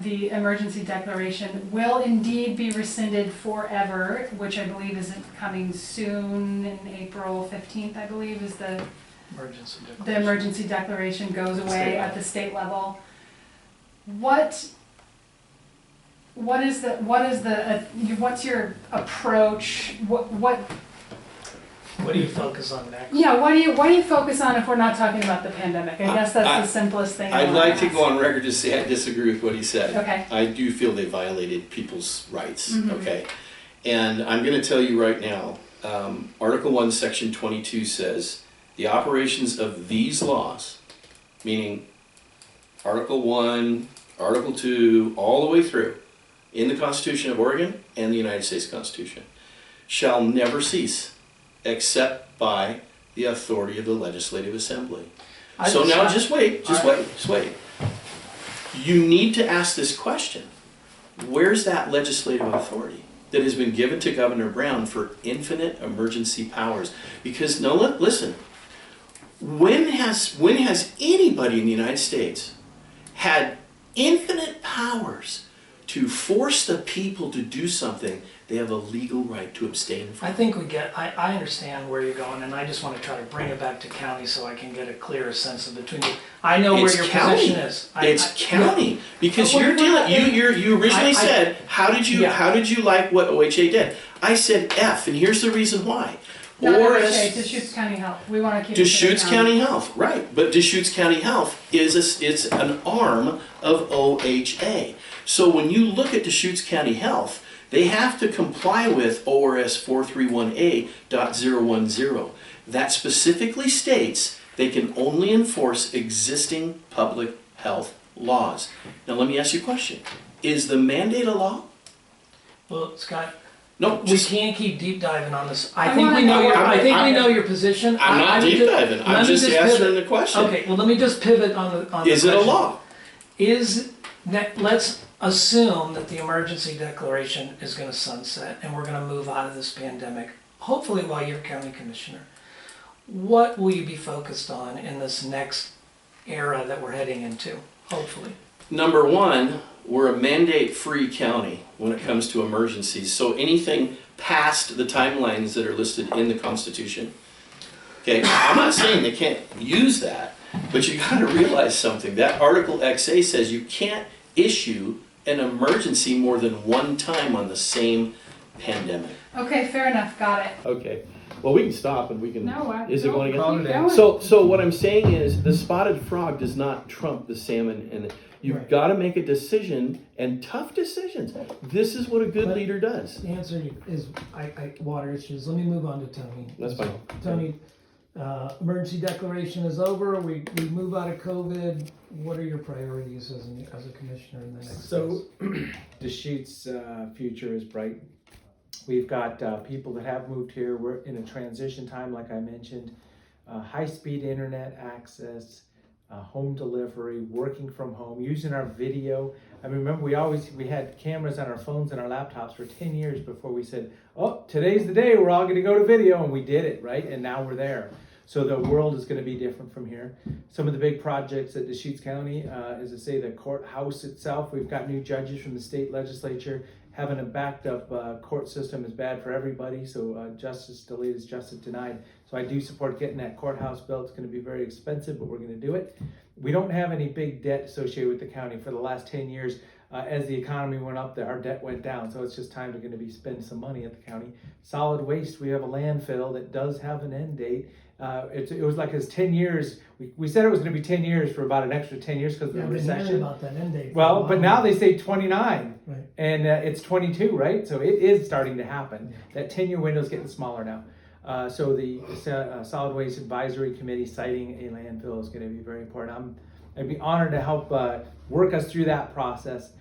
the emergency declaration will indeed be rescinded forever, which I believe is coming soon in April 15th, I believe, is the emergency declaration goes away at the state level. What's your approach? What do you focus on next? Yeah, what do you focus on if we're not talking about the pandemic? I guess that's the simplest thing. I'd like to go on record to say I disagree with what he said. Okay. I do feel they violated people's rights, Mhm. okay? And I'm going to tell you right now, Article 1, Section 22 says, the operations of these laws, meaning Article 1, Article 2, all the way through, in the Constitution of Oregon and the United States Constitution, shall never cease except by the authority of the Legislative Assembly. Just wait. You need to ask this question. Where's that legislative authority that has been given to Governor Brown for infinite emergency powers? Because, listen, when has anybody in the United States had infinite powers to force the people to do something they have a legal right to abstain from? I think I understand where you're going, and I just want to try to bring it back to county so I can get a clearer sense of between you. I know where your position is. It's county, because But you're we're dealing. not- You originally said, how did you like what OHA did? I said F, and here's the reason why. Not ORS OHA, Deschutes County Health. We want to keep Deschutes it to the County Health, right? But Deschutes County Health it's an arm of OHA. So when you look at Deschutes County Health, they have to comply with ORS 431A.010. That specifically states they can only enforce existing public health laws. Now let me ask you a question. Is the mandate a law? Well, Scott, No, we can't keep deep diving on this. I I think wanna we know know- we know your position. I'm not deep diving. I'm just answering the question. Okay, well, let me just pivot on the Is it a question. law? Let's assume that the emergency declaration is going to sunset and we're going to move out of this pandemic, hopefully while you're county commissioner. What will you be focused on in this next era that we're heading into, hopefully? Number one, we're a mandate-free county when it comes to emergencies. So anything past the timelines that are listed in the Constitution. Okay, I'm not saying they can't use that, but you got to realize something. That Article XA says you can't issue an emergency more than one time on the same pandemic. Okay, fair enough, got it. Okay. Well, we can stop and we can. Is it going again? So what I'm saying is the spotted frog does not trump the salmon, and you've got to make a decision, and tough decisions. This is what a good leader does. The answer is water issues. Let me move on to Tony. That's fine. Tony, emergency declaration is over. We move out of COVID. What are your priorities as a commissioner in the next? So, Deschutes' future is bright. We've got people that have moved here. We're in a transition time, like I mentioned. High-speed internet access, home delivery, working from home, using our video. I mean, remember, we had cameras on our phones and our laptops for 10 years before we said, oh, today's the day we're all going to go to video, and we did it, right? And now we're there. So the world is going to be different from here. Some of the big projects at Deschutes County, as I say, the courthouse itself. We've got new judges from the state legislature. Having a backed up court system is bad for everybody, so justice delayed is justice denied. So I do support getting that courthouse built. It's going to be very expensive, but we're going to do it. We don't have any big debt associated with the county. For the last 10 years, as the economy went up, our debt went down. So it's just time to going to be spend some money at the county. Solid waste, we have a landfill that does have an end date. It was like it's 10 years. We said it was going to be 10 years for about an extra 10 years because of the recession. About that end date. Well, but now they say 29, right. and it's 22, right? So it is starting to happen. That 10-year window is getting smaller now. So the Solid Waste Advisory Committee citing a landfill is going to be very important. I'd be honored to help work us through that process.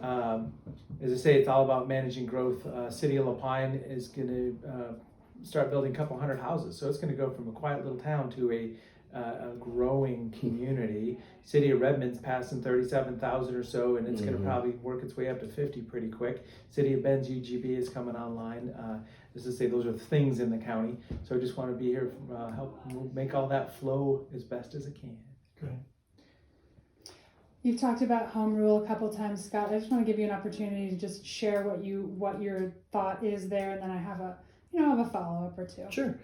As I say, it's all about managing growth. City of La Pine is going to start building a couple hundred houses. So it's going to go from a quiet little town to a growing community. City of Redmond's passing 37,000 or so, and it's going to probably work its way up to 50 pretty quick. City of Bend's UGB is coming online. As I say, those are things in the county. So I just want to be here, help make all that flow as best as it can. Great. You've talked about home rule a couple times, Scott. I just want to give you an opportunity to just share what your thought is there, and then I have a follow-up or two. Sure.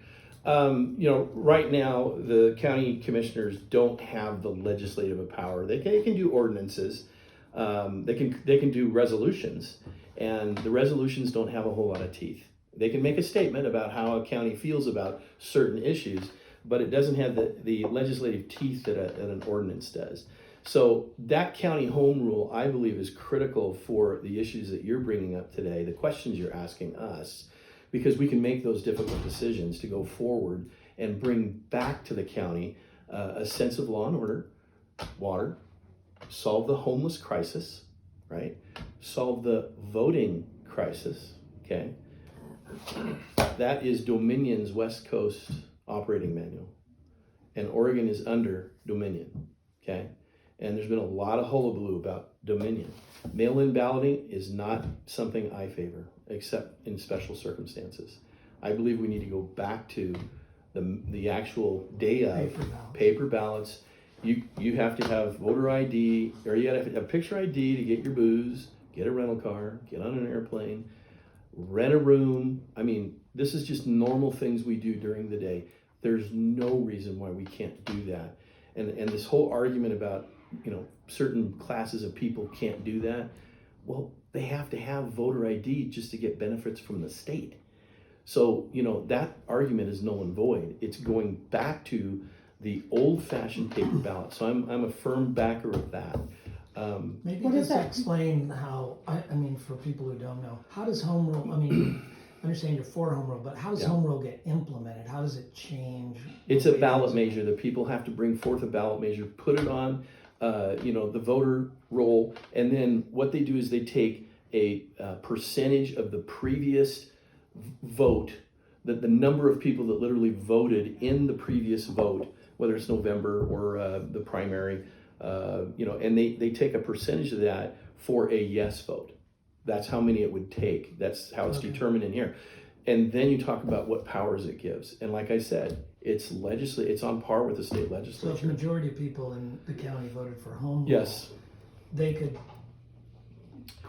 Right now, the county commissioners don't have the legislative power. They can do ordinances. They can do resolutions, and the resolutions don't have a whole lot of teeth. They can make a statement about how a county feels about certain issues, but it doesn't have the legislative teeth that an ordinance does. So that county home rule, I believe, is critical for the issues that you're bringing up today, the questions you're asking us, because we can make those difficult decisions to go forward and bring back to the county a sense of law and order, water, solve the homeless crisis, right? Solve the voting crisis, okay? That is Dominion's West Coast operating manual, and Oregon is under Dominion, okay? And there's been a lot of hullabaloo about Dominion. Mail-in balloting is not something I favor, except in special circumstances. I believe we need to go back to the actual day of paper ballots. You have to have voter ID, or you have to have picture ID to get your booze, get a rental car, get on an airplane, rent a room. I mean, this is just normal things we do during the day. There's no reason why we can't do that. And this whole argument about, certain classes of people can't do that. Well, they have to have voter ID just to get benefits from the state. So, that argument is null and void. It's going back to the old-fashioned paper ballot. So I'm a firm backer of that. Maybe just explain how, for people who don't know, how does home rule, I understand you're for home rule, but how does home rule get implemented? How does it change? It's a ballot measure. The people have to bring forth a ballot measure, put it on, the voter roll, and then what they do is they take a percentage of the previous vote, the number of people that literally voted in the previous vote, whether it's November or the primary, and they take a percentage of that for a yes vote. That's how many it would take. That's how it's determined in here. And then you talk about what powers it gives. And like I said, it's on par with the state legislature. So if the majority of people in the county voted for home rule, yes, they could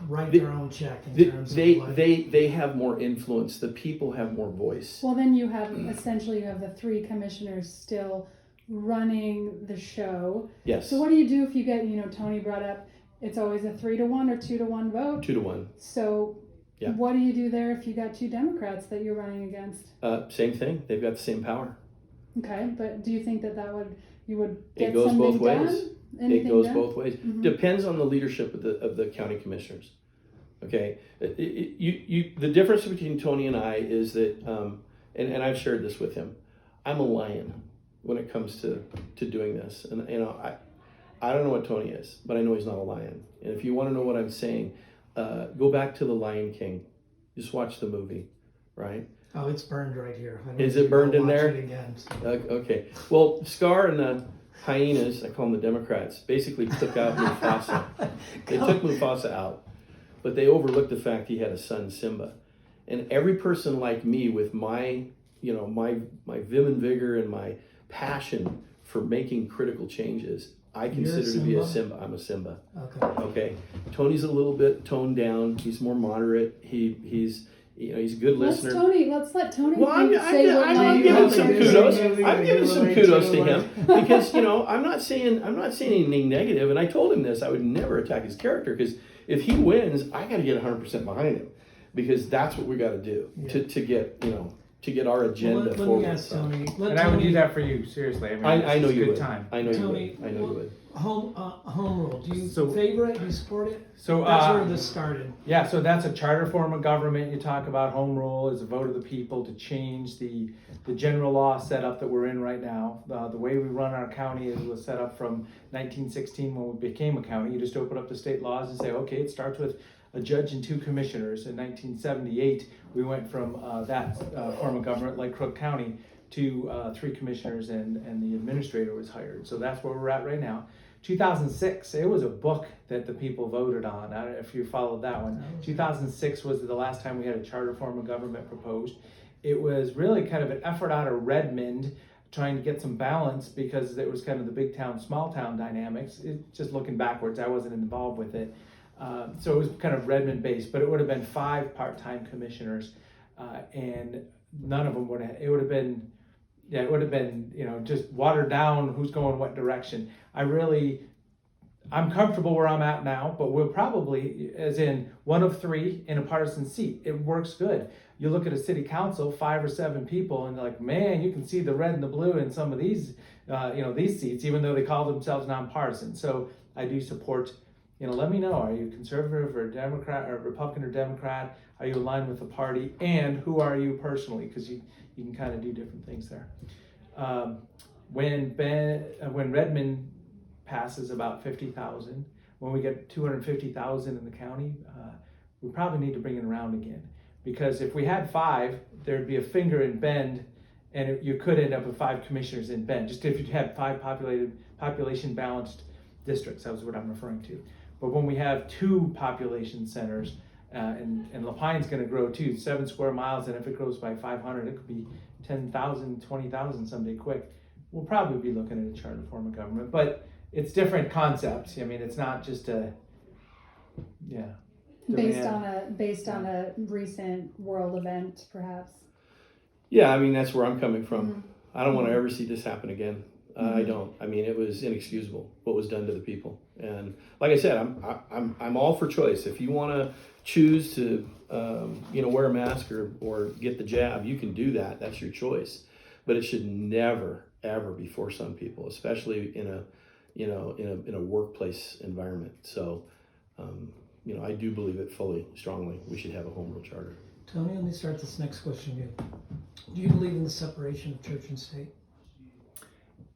write their own check in terms of they have more influence. The people have more voice. Well, then you have the three commissioners still running the show. Yes. So what do you do if you get, Tony brought up, it's always a 3-1 or 2-1 vote? 2-1. So what do you do there if you got two Democrats that you're running against? Same thing. They've got the same power. Okay, but do you think that you would get it goes something both ways. done? It goes both ways. Mm-hmm. Depends on the leadership of the county commissioners. Okay, the difference between Tony and I is that, and I've shared this with him. I'm a lion when it comes to doing this, and I don't know what Tony is, but I know he's not a lion. And if you want to know what I'm saying, go back to The Lion King. Just watch the movie, right? Oh, it's burned right here. Is it burned in there? It again, so. Okay. Well, Scar and the hyenas, I call them the Democrats, basically took out Mufasa. They took Mufasa out, but they overlooked the fact he had a son, Simba. And every person like me, with my vim and vigor and my passion for making critical changes, I consider to be a Simba. I'm a Simba. Okay. Tony's a little bit toned down. He's more moderate. He's a good listener. Let's let Tony I'm giving some kudos. I'm giving some kudos to him because I'm not saying anything negative. And I told him this. I would never attack his character because if he wins, I got to get 100% behind him, because that's what we got to do Yeah. to get, to get our agenda Let forward. me ask Tony. And I would do that for you, seriously. I mean, I know it's a you good would. time. I know you Tony, would. I know you would. Home rule. Do you So- favor it? Do you support it? So, That's where this started. Yeah, so that's a charter form of government. You talk about home rule is a vote of the people to change the general law setup that we're in right now. The way we run our county was set up from 1916 when we became a county. You just open up the state laws and say, okay, it starts with a judge and 2 commissioners. In 1978, we went from that form of government, like Crook County, to 3 commissioners and the administrator was hired. So that's where we're at right now. 2006, it was a book that the people voted on. I don't know if you followed that one. 2006 was the last time we had a charter form of government proposed. It was really kind of an effort out of Redmond trying to get some balance, because it was kind of the big town, small town dynamics. Just looking backwards, I wasn't involved with it. So it was kind of Redmond based, but it would have been 5 part-time commissioners, and none of them would have, it would have been, just watered down who's going what direction. I'm comfortable where I'm at now, but we'll probably, as in 1 of 3 in a partisan seat. It works good. You look at a city council, 5 or 7 people, and like, man, you can see the red and the blue in some of these, these seats, even though they call themselves nonpartisan. So I do support, let me know, are you conservative or Democrat or Republican or Democrat? Are you aligned with the party? And who are you personally? Because you can kind of do different things there. When Redmond passes about 50,000, when we get 250,000 in the county, we probably need to bring it around again. Because if we had 5, there'd be a finger in Bend, and you could end up with 5 commissioners in Bend. Just if you had 5 population balanced districts, that was what I'm referring to. But when we have 2 population centers, and Lapine's going to grow too, 7 square miles, and if it grows by 500, it could be 10,000, 20,000 someday quick. We'll probably be looking at a charter form of government, but it's different concepts. I mean, it's not just based on a recent world event, perhaps. Yeah, I mean, that's where I'm coming from. Mm-hmm. I don't want to ever see this happen again. I don't. I mean, it was inexcusable what was done to the people. And like I said, I'm all for choice. If you want to choose to wear a mask or get the jab, you can do that. That's your choice. But it should never ever be forced on people, especially in a workplace environment. So I do believe it fully, strongly. We should have a home rule charter. Tony, let me start this next question with you. Do you believe in the separation of church and state?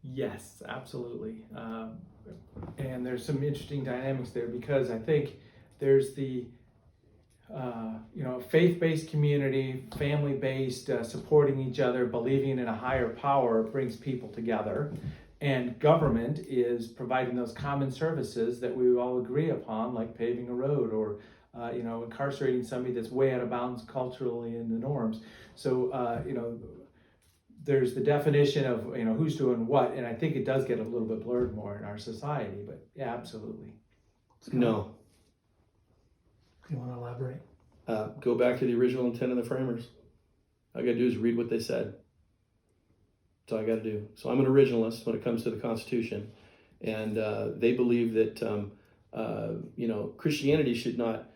Yes, absolutely. And there's some interesting dynamics there, because I think there's the faith-based community, family-based, supporting each other, believing in a higher power brings people together. And government is providing those common services that we all agree upon, like paving a road or incarcerating somebody that's way out of bounds culturally in the norms. So there's the definition of who's doing what, and I think it does get a little bit blurred more in our society. But yeah, absolutely. No. You want to elaborate? Go back to the original intent of the framers. All I got to do is read what they said. That's all I got to do. So I'm an originalist when it comes to the Constitution, and they believe that Christianity should not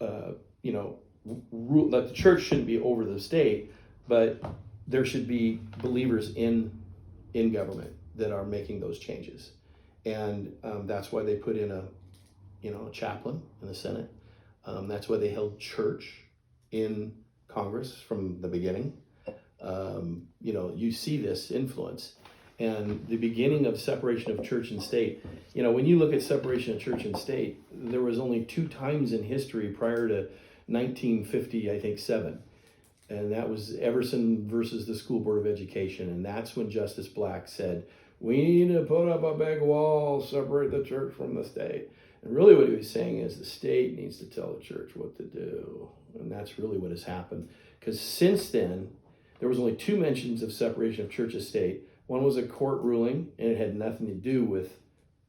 rule. That the church shouldn't be over the state, but there should be believers in government that are making those changes, and that's why they put in a chaplain in the Senate. That's why they held church in Congress from the beginning. You see this influence, and the beginning of separation of church and state. When you look at separation of church and state, there was only 2 times in history prior to 1950, I think 7. And that was Everson versus the School Board of Education. And that's when Justice Black said, we need to put up a big wall, separate the church from the state. And really what he was saying is the state needs to tell the church what to do. And that's really what has happened. Because since then, there was only 2 mentions of separation of church and state. One was a court ruling, and it had nothing to do with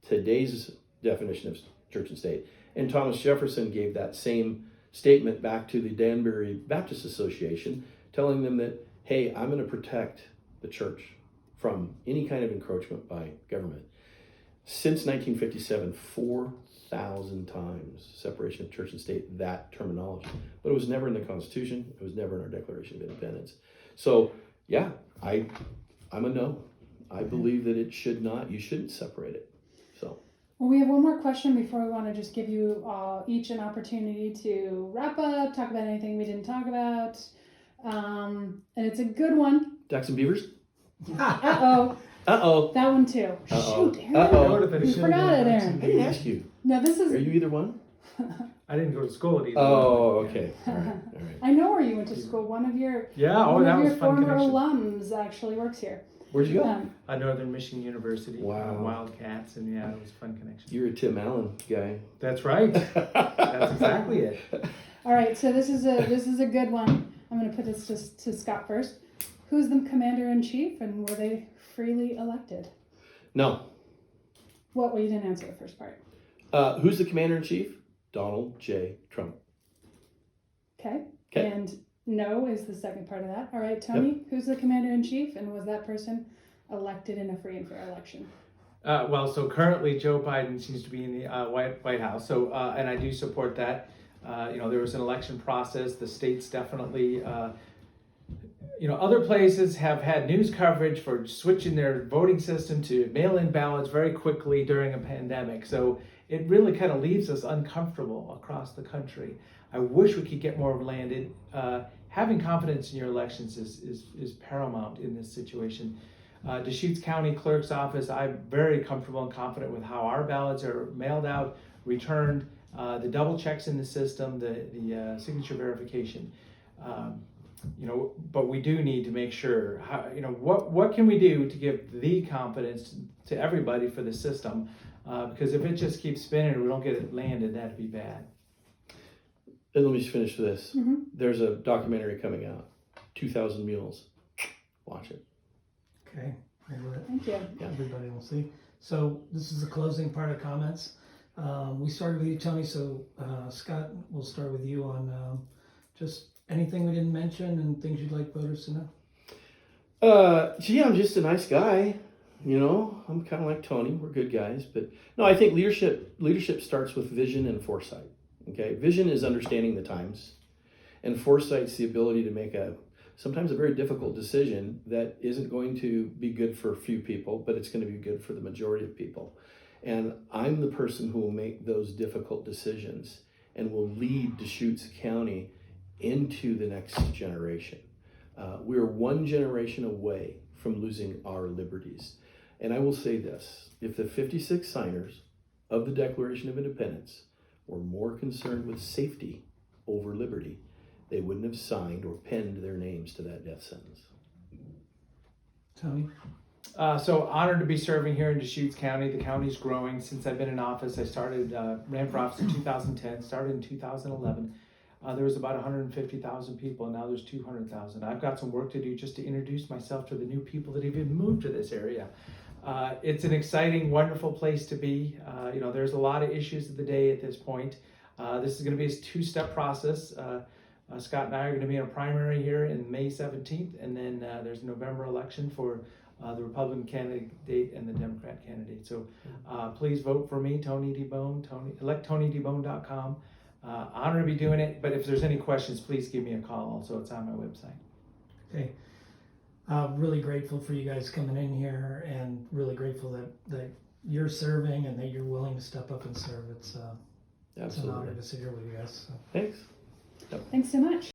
today's definition of church and state. And Thomas Jefferson gave that same statement back to the Danbury Baptist Association, telling them that, hey, I'm going to protect the church from any kind of encroachment by government. Since 1957, 4,000 times separation of church and state, that terminology. But it was never in the Constitution. It was never in our Declaration of Independence. So, yeah, I'm a no. I believe that it should not, you shouldn't separate it. So. Well, we have one more question before we want to just give you each an opportunity to wrap up, talk about anything we didn't talk about. And it's a good one. Ducks and beavers? Uh-oh. Uh-oh. That one too. Uh-oh. Shoot, Aaron. Uh-oh. You forgot it, Aaron. I didn't ask you. No, this is... Are you either one? I didn't go to school at either. Oh, okay. All right. All right. I know where you went to school. One of your Yeah, oh, one that of was your fun former connection. alums actually works here. Where'd you go? Northern Michigan University. Wow. Wildcats, and yeah, it was a fun connection. You're a Tim Allen guy. That's right. That's exactly it. All right, so this is a good one. I'm going to put this to Scott first. Who's the commander-in-chief, and were they freely elected? No. What? Well, you didn't answer the first part. Who's the commander-in-chief? Donald J. Trump. Okay. Okay. And no is the second part of that. All right, Tony, who's the commander-in-chief, and was that person elected in a free and fair election? Well, so currently Joe Biden seems to be in the White House. So, and I do support that. There was an election process. The states definitely, other places have had news coverage for switching their voting system to mail-in ballots very quickly during a pandemic. So it really kind of leaves us uncomfortable across the country. I wish we could get more landed. Having confidence in your elections is paramount in this situation. Deschutes County Clerk's Office, I'm very comfortable and confident with how our ballots are mailed out, returned, the double checks in the system, the signature verification. But we do need to make sure, what can we do to give the confidence to everybody for the system? Because if it just keeps spinning and we don't get it landed, that'd be bad. And let me just finish this. Mm-hmm. There's a documentary coming out, 2,000 Mules. Watch it. Okay, maybe Thank you. everybody will see. So this is the closing part of comments. We started with you, Tony, so Scott, we'll start with you on just anything we didn't mention and things you'd like voters to know. I'm just a nice guy. I'm kind of like Tony. We're good guys. But no, I think leadership starts with vision and foresight. Okay, vision is understanding the times, and foresight's the ability to make sometimes a very difficult decision that isn't going to be good for a few people, but it's going to be good for the majority of people. And I'm the person who will make those difficult decisions and will lead Deschutes County into the next generation. We're one generation away from losing our liberties. And I will say this, if the 56 signers of the Declaration of Independence were more concerned with safety over liberty, they wouldn't have signed or penned their names to that death sentence. Tony? So honored to be serving here in Deschutes County. The county's growing. Since I've been in office, I ran for office in 2010, started in 2011. There was about 150,000 people, and now there's 200,000. I've got some work to do just to introduce myself to the new people that have even moved to this area. It's an exciting, wonderful place to be. There's a lot of issues of the day at this point. This is going to be a two-step process. Scott and I are going to be in a primary here in May 17th, and then there's a November election for the Republican candidate and the Democrat candidate. So please vote for me, Tony DeBone, electtonydebone.com. Honor to be doing it, but if there's any questions, please give me a call. Also, it's on my website. Okay. Really grateful for you guys coming in here, and really grateful that you're serving and that you're willing to step up and serve. It's an honor to sit here with you guys. So. Thanks. Thanks so much.